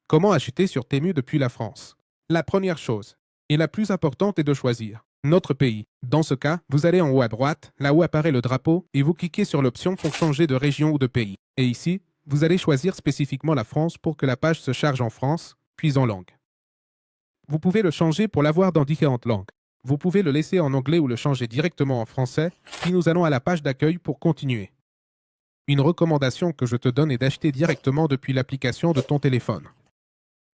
Comment acheter sur Temu depuis la France? La première chose, et la plus importante, est de choisir notre pays. Dans ce cas, vous allez en haut à droite, là où apparaît le drapeau, et vous cliquez sur l'option pour changer de région ou de pays. Et ici, vous allez choisir spécifiquement la France pour que la page se charge en France, puis en langue. Vous pouvez le changer pour l'avoir dans différentes langues. Vous pouvez le laisser en anglais ou le changer directement en français, puis nous allons à la page d'accueil pour continuer. Une recommandation que je te donne est d'acheter directement depuis l'application de ton téléphone.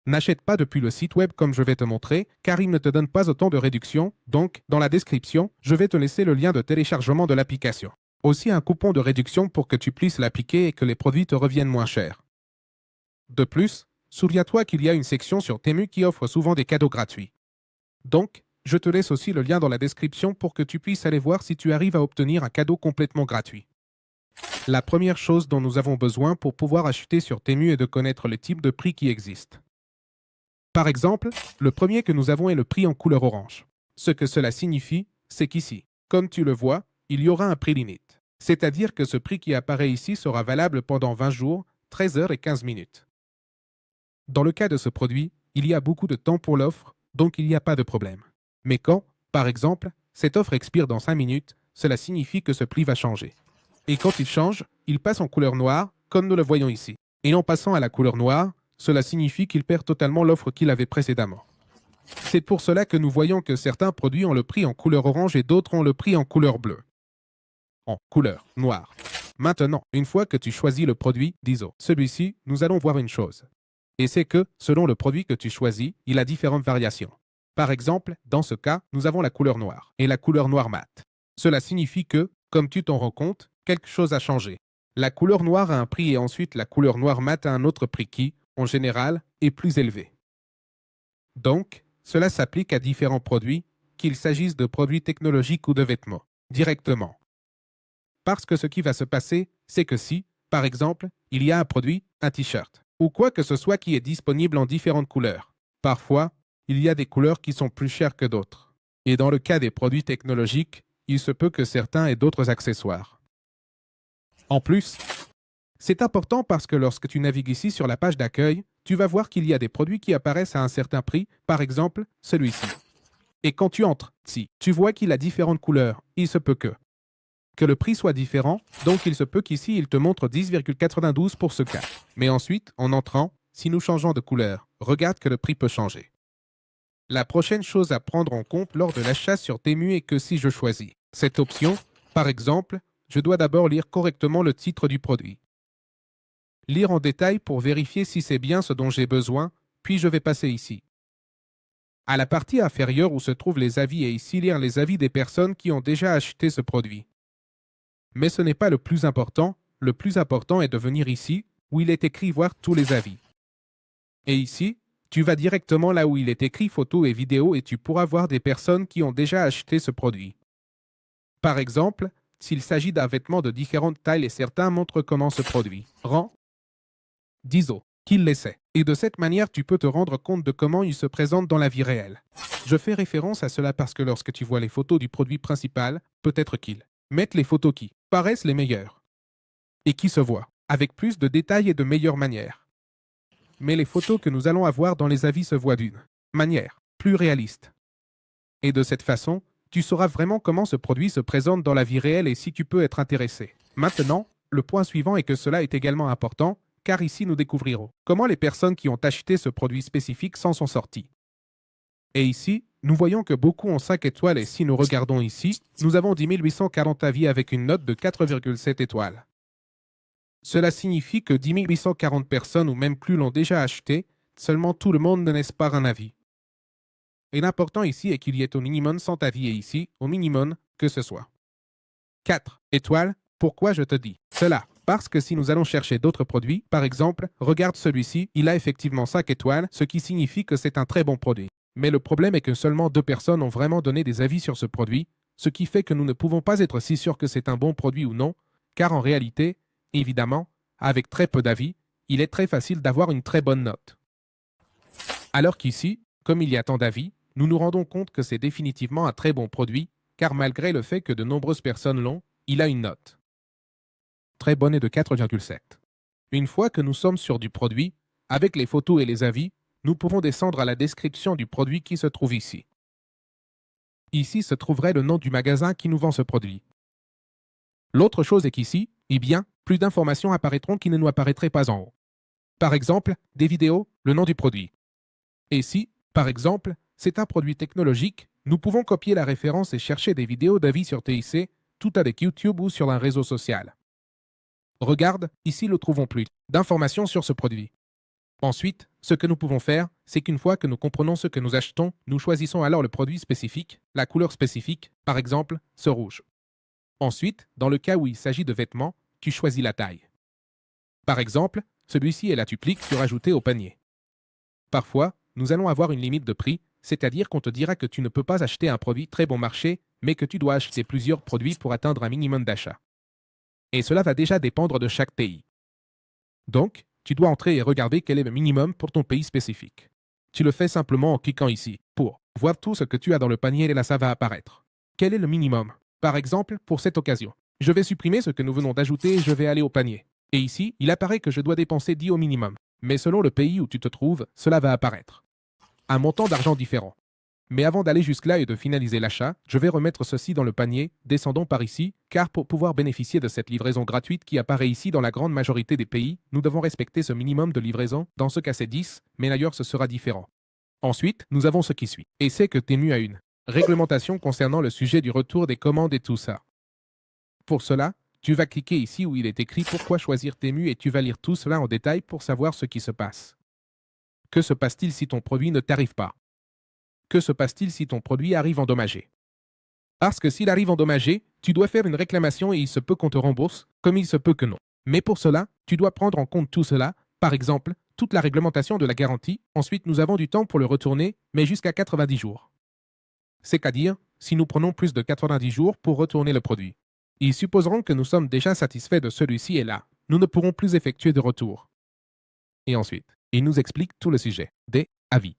N'achète pas depuis le site web comme je vais te montrer, car il ne te donne pas autant de réduction, donc, dans la description, je vais te laisser le lien de téléchargement de l'application. Aussi un coupon de réduction pour que tu puisses l'appliquer et que les produits te reviennent moins chers. De plus, souviens-toi qu'il y a une section sur Temu qui offre souvent des cadeaux gratuits. Donc, je te laisse aussi le lien dans la description pour que tu puisses aller voir si tu arrives à obtenir un cadeau complètement gratuit. La première chose dont nous avons besoin pour pouvoir acheter sur Temu est de connaître le type de prix qui existe. Par exemple, le premier que nous avons est le prix en couleur orange. Ce que cela signifie, c'est qu'ici, comme tu le vois, il y aura un prix limite. C'est-à-dire que ce prix qui apparaît ici sera valable pendant 20 jours, 13 heures et 15 minutes. Dans le cas de ce produit, il y a beaucoup de temps pour l'offre, donc il n'y a pas de problème. Mais quand, par exemple, cette offre expire dans 5 minutes, cela signifie que ce prix va changer. Et quand il change, il passe en couleur noire, comme nous le voyons ici. Et en passant à la couleur noire, cela signifie qu'il perd totalement l'offre qu'il avait précédemment. C'est pour cela que nous voyons que certains produits ont le prix en couleur orange et d'autres ont le prix en couleur bleue. En couleur noire. Maintenant, une fois que tu choisis le produit, disons, celui-ci, nous allons voir une chose. Et c'est que, selon le produit que tu choisis, il a différentes variations. Par exemple, dans ce cas, nous avons la couleur noire et la couleur noire mat. Cela signifie que, comme tu t'en rends compte, quelque chose a changé. La couleur noire a un prix et ensuite la couleur noire mat a un autre prix qui, en général, est plus élevé. Donc, cela s'applique à différents produits, qu'il s'agisse de produits technologiques ou de vêtements, directement. Parce que ce qui va se passer, c'est que si, par exemple, il y a un produit, un t-shirt, ou quoi que ce soit qui est disponible en différentes couleurs, parfois, il y a des couleurs qui sont plus chères que d'autres. Et dans le cas des produits technologiques, il se peut que certains aient d'autres accessoires. En plus, c'est important parce que lorsque tu navigues ici sur la page d'accueil, tu vas voir qu'il y a des produits qui apparaissent à un certain prix, par exemple celui-ci. Et quand tu entres, si tu vois qu'il a différentes couleurs, il se peut que le prix soit différent, donc il se peut qu'ici il te montre 10,92 pour ce cas. Mais ensuite, en entrant, si nous changeons de couleur, regarde que le prix peut changer. La prochaine chose à prendre en compte lors de l'achat sur Temu est que si je choisis cette option, par exemple, je dois d'abord lire correctement le titre du produit. Lire en détail pour vérifier si c'est bien ce dont j'ai besoin, puis je vais passer ici. À la partie inférieure où se trouvent les avis et ici lire les avis des personnes qui ont déjà acheté ce produit. Mais ce n'est pas le plus important est de venir ici où il est écrit voir tous les avis. Et ici, tu vas directement là où il est écrit photos et vidéos et tu pourras voir des personnes qui ont déjà acheté ce produit. Par exemple, s'il s'agit d'un vêtement de différentes tailles et certains montrent comment ce produit rend, disons qu'il l'essaie. Et de cette manière, tu peux te rendre compte de comment il se présente dans la vie réelle. Je fais référence à cela parce que lorsque tu vois les photos du produit principal, peut-être qu'ils mettent les photos qui paraissent les meilleures et qui se voient avec plus de détails et de meilleures manières. Mais les photos que nous allons avoir dans les avis se voient d'une manière plus réaliste. Et de cette façon, tu sauras vraiment comment ce produit se présente dans la vie réelle et si tu peux être intéressé. Maintenant, le point suivant est que cela est également important, car ici nous découvrirons comment les personnes qui ont acheté ce produit spécifique s'en sont sorties. Et ici, nous voyons que beaucoup ont 5 étoiles et si nous regardons ici, nous avons 10 840 avis avec une note de 4,7 étoiles. Cela signifie que 10 840 personnes ou même plus l'ont déjà acheté, seulement tout le monde ne laisse pas un avis. Et l'important ici est qu'il y ait au minimum 100 avis et ici, au minimum, que ce soit 4 étoiles. Pourquoi je te dis cela? Parce que si nous allons chercher d'autres produits, par exemple, regarde celui-ci, il a effectivement 5 étoiles, ce qui signifie que c'est un très bon produit. Mais le problème est que seulement 2 personnes ont vraiment donné des avis sur ce produit, ce qui fait que nous ne pouvons pas être si sûrs que c'est un bon produit ou non, car en réalité, évidemment, avec très peu d'avis, il est très facile d'avoir une très bonne note. Alors qu'ici, comme il y a tant d'avis, nous nous rendons compte que c'est définitivement un très bon produit, car malgré le fait que de nombreuses personnes l'ont, il a une note très bonne et de 4,7. Une fois que nous sommes sur du produit, Avec les photos et les avis, nous pouvons descendre à la description du produit qui se trouve ici. Ici se trouverait le nom du magasin qui nous vend ce produit. L'autre chose est qu'ici, eh bien, plus d'informations apparaîtront qui ne nous apparaîtraient pas en haut. Par exemple, des vidéos, le nom du produit. Et si, par exemple, c'est un produit technologique, nous pouvons copier la référence et chercher des vidéos d'avis sur TIC, tout avec YouTube ou sur un réseau social. Regarde, ici nous trouvons plus d'informations sur ce produit. Ensuite, ce que nous pouvons faire, c'est qu'une fois que nous comprenons ce que nous achetons, nous choisissons alors le produit spécifique, la couleur spécifique, par exemple, ce rouge. Ensuite, dans le cas où il s'agit de vêtements, tu choisis la taille. Par exemple, celui-ci est là tu cliques sur ajouter au panier. Parfois, nous allons avoir une limite de prix, c'est-à-dire qu'on te dira que tu ne peux pas acheter un produit très bon marché, mais que tu dois acheter plusieurs produits pour atteindre un minimum d'achat. Et cela va déjà dépendre de chaque pays. Donc, tu dois entrer et regarder quel est le minimum pour ton pays spécifique. Tu le fais simplement en cliquant ici, pour voir tout ce que tu as dans le panier et là ça va apparaître. Quel est le minimum? Par exemple, pour cette occasion, je vais supprimer ce que nous venons d'ajouter et je vais aller au panier. Et ici, il apparaît que je dois dépenser 10 au minimum. Mais selon le pays où tu te trouves, cela va apparaître. Un montant d'argent différent. Mais avant d'aller jusque-là et de finaliser l'achat, je vais remettre ceci dans le panier, descendons par ici, car pour pouvoir bénéficier de cette livraison gratuite qui apparaît ici dans la grande majorité des pays, nous devons respecter ce minimum de livraison, dans ce cas c'est 10, mais ailleurs ce sera différent. Ensuite, nous avons ce qui suit, et c'est que Temu a une réglementation concernant le sujet du retour des commandes et tout ça. Pour cela, tu vas cliquer ici où il est écrit pourquoi choisir Temu et tu vas lire tout cela en détail pour savoir ce qui se passe. Que se passe-t-il si ton produit ne t'arrive pas? Que se passe-t-il si ton produit arrive endommagé? Parce que s'il arrive endommagé, tu dois faire une réclamation et il se peut qu'on te rembourse, comme il se peut que non. Mais pour cela, tu dois prendre en compte tout cela, par exemple, toute la réglementation de la garantie. Ensuite, nous avons du temps pour le retourner, mais jusqu'à 90 jours. C'est-à-dire, si nous prenons plus de 90 jours pour retourner le produit. Ils supposeront que nous sommes déjà satisfaits de celui-ci et là, nous ne pourrons plus effectuer de retour. Et ensuite, il nous explique tout le sujet des avis.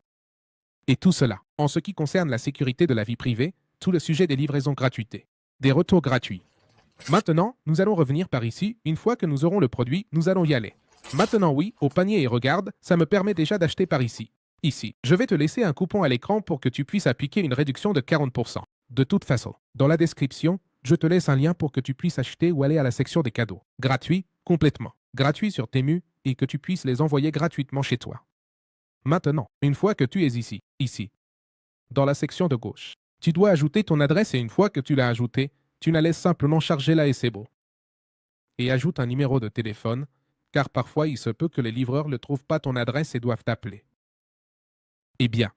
Et tout cela, en ce qui concerne la sécurité de la vie privée, tout le sujet des livraisons gratuités, des retours gratuits. Maintenant, nous allons revenir par ici. Une fois que nous aurons le produit, nous allons y aller. Maintenant oui, au panier et regarde, ça me permet déjà d'acheter par ici. Ici, je vais te laisser un coupon à l'écran pour que tu puisses appliquer une réduction de 40%. De toute façon, dans la description, je te laisse un lien pour que tu puisses acheter ou aller à la section des cadeaux. Gratuit, complètement. Gratuit sur Temu et que tu puisses les envoyer gratuitement chez toi. Maintenant, une fois que tu es ici, dans la section de gauche, tu dois ajouter ton adresse et une fois que tu l'as ajoutée, tu la laisses simplement charger là et c'est beau. Et ajoute un numéro de téléphone, car parfois il se peut que les livreurs ne trouvent pas ton adresse et doivent t'appeler. Eh bien,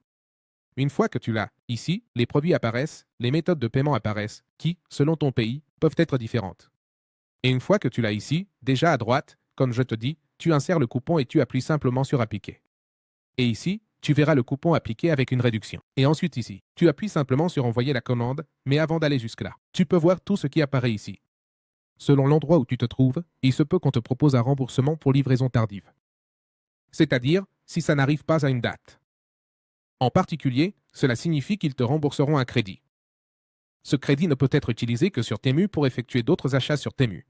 une fois que tu l'as ici, les produits apparaissent, les méthodes de paiement apparaissent, qui, selon ton pays, peuvent être différentes. Et une fois que tu l'as ici, déjà à droite, comme je te dis, tu insères le coupon et tu appuies simplement sur appliquer. Et ici, tu verras le coupon appliqué avec une réduction. Et ensuite ici, tu appuies simplement sur envoyer la commande, mais avant d'aller jusque-là, tu peux voir tout ce qui apparaît ici. Selon l'endroit où tu te trouves, il se peut qu'on te propose un remboursement pour livraison tardive. C'est-à-dire, si ça n'arrive pas à une date. En particulier, cela signifie qu'ils te rembourseront un crédit. Ce crédit ne peut être utilisé que sur Temu pour effectuer d'autres achats sur Temu.